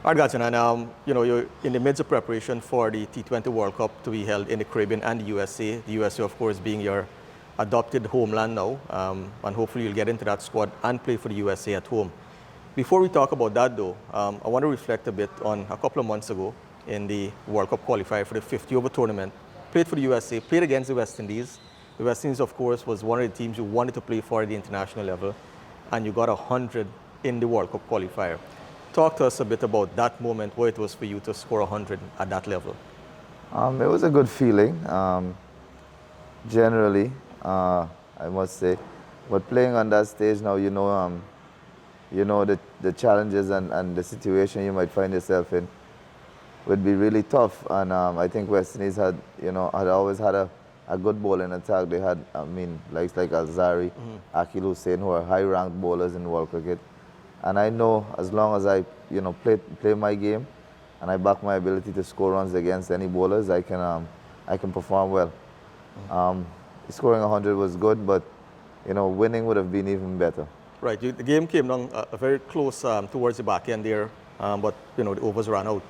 All right, Gajanand, you're in the midst of preparation for the T20 World Cup to be held in the Caribbean and the USA. The USA, of course, being your adopted homeland now, and hopefully you'll get into that squad and play for the USA at home. Before we talk about that, though, I want to reflect a bit on a couple of months ago in the World Cup qualifier for the 50-over tournament. Played for the USA, played against the West Indies. The West Indies, of course, was one of the teams you wanted to play for at the international level, and you got 100 in the World Cup qualifier. Talk to us a bit about that moment, what it was for you to score 100 at that level. It was a good feeling, generally, I must say. But playing on that stage now, you know the challenges and the situation you might find yourself in would be really tough. And I think West Indies had always had a good bowling attack. They had, like Alzari, Akil Hussain, who are high-ranked bowlers in world cricket. And I know as long as I, play my game and I back my ability to score runs against any bowlers, I can perform well. Scoring 100 was good, but, winning would have been even better. Right, the game came down very close towards the back end there, but, the overs ran out.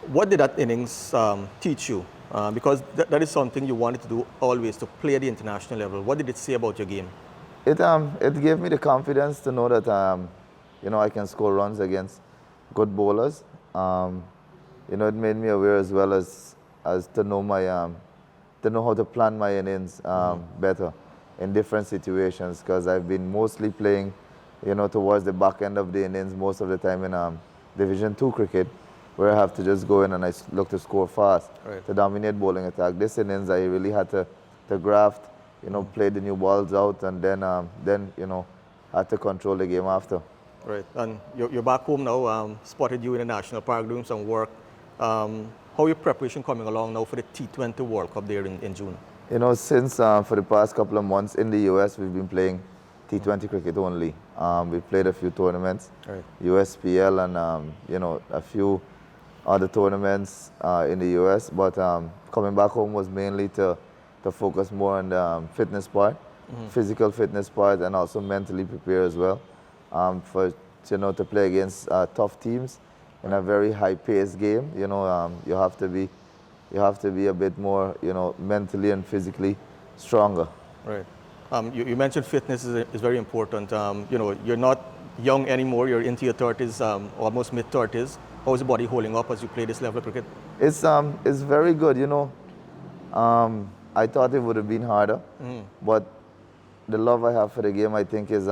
What did that innings teach you? Because that is something you wanted to do always, to play at the international level. What did it say about your game? It gave me the confidence to know that I can score runs against good bowlers. It made me aware as well as to know how to plan my innings better in different situations, because I've been mostly playing, towards the back end of the innings most of the time in Division 2 cricket, where I have to just go in and I look to score fast, right, to dominate bowling attack. This innings I really had to graft, play the new balls out, and then had to control the game after. Right, and you're back home now, spotted you in the National Park doing some work. How your preparation coming along now for the T20 World Cup there in June? Since for the past couple of months in the US, we've been playing T20 cricket only. We've played a few tournaments, right, USPL and, a few other tournaments in the US, but coming back home was mainly to focus more on the fitness part, physical fitness part, and also mentally prepare as well to play against tough teams in a very high-paced game. You have to be a bit more, mentally and physically stronger. Right. You mentioned fitness is very important. You're not young anymore. You're into your 30s, almost mid-30s. How is the body holding up as you play this level of cricket? It's very good. I thought it would have been harder, but the love I have for the game, I think, is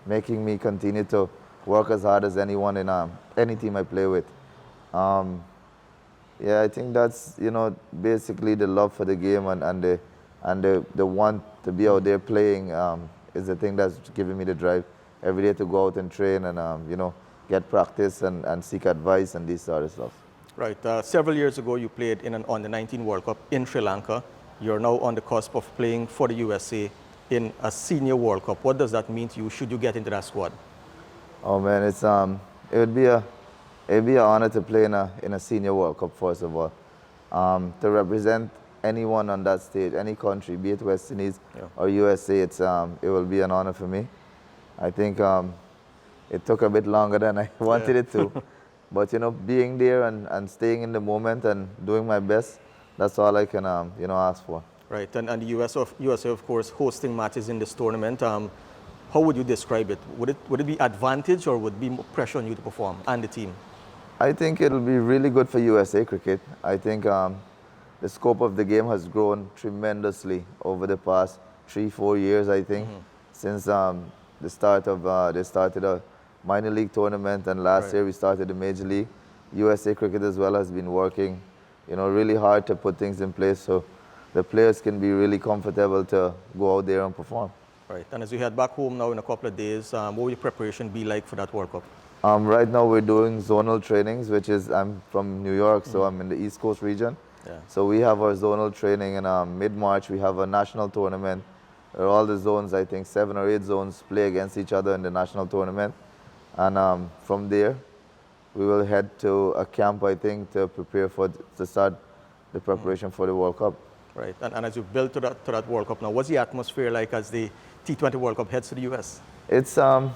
making me continue to work as hard as anyone in any team I play with. Yeah, I think that's basically the love for the game and the want to be out there playing is the thing that's giving me the drive every day to go out and train and get practice and seek advice and this sort of stuff. Right. Several years ago, you played in an Under-19 World Cup in Sri Lanka. You're now on the cusp of playing for the USA in a senior World Cup. What does that mean to you? Should you get into that squad? Oh man, it would be an honor to play in a senior World Cup, first of all. To represent anyone on that stage, any country, be it West Indies or USA, it will be an honor for me. I think it took a bit longer than I wanted it to. But, being there and staying in the moment and doing my best, that's all I can, ask for. Right, and the USA, of course, hosting matches in this tournament. How would you describe it? Would it be advantage or would it be more pressure on you to perform and the team? I think it'll be really good for USA cricket. I think the scope of the game has grown tremendously over the past 3-4 years, I think, since they started a minor league tournament, and last year we started the major league. USA cricket as well has been working, really hard to put things in place so the players can be really comfortable to go out there and perform. Right, and as we head back home now in a couple of days, what will your preparation be like for that World Cup? Right now we're doing zonal trainings, which is, I'm from New York, so I'm in the East Coast region. Yeah. So we have our zonal training, and mid-March we have a national tournament where all the zones, I think 7 or 8 zones, play against each other in the national tournament. And from there, we will head to a camp, I think, to prepare to start the preparation for the World Cup. Right, and as you build to that World Cup now, what's the atmosphere like as the T20 World Cup heads to the US? It's going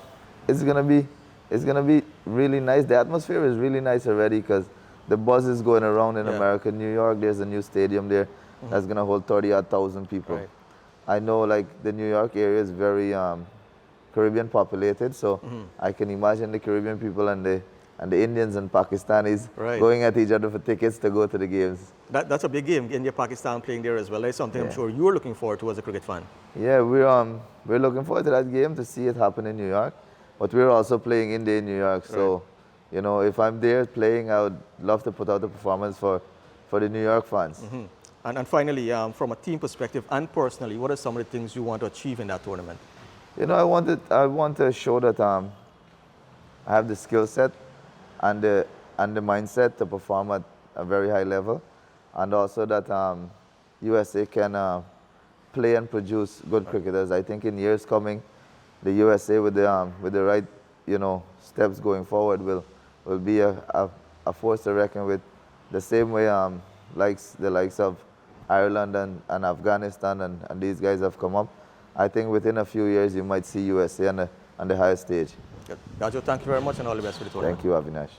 to be it's going to be really nice. The atmosphere is really nice already because the buzz is going around in America. New York, there's a new stadium there that's going to hold 30,000 people. Right. I know like the New York area is very Caribbean populated, so I can imagine the Caribbean people and the Indians and Pakistanis going at each other for tickets to go to the games. That's a big game. India, Pakistan playing there as well. That's something I'm sure you're looking forward to as a cricket fan. Yeah, we're looking forward to that game to see it happen in New York. But we're also playing India in New York, so you know, if I'm there playing, I would love to put out a performance for the New York fans. And finally, from a team perspective and personally, what are some of the things you want to achieve in that tournament? You know, I want to show that I have the skill set and the mindset to perform at a very high level, and also that USA can play and produce good cricketers. I think in years coming, the USA with the right, you know, steps going forward will be a force to reckon with. The same way the likes of Ireland and Afghanistan and these guys have come up. I think within a few years you might see USA on the highest stage. Good. Gajo, thank you very much and all the best for the tournament. Thank you, Avinash.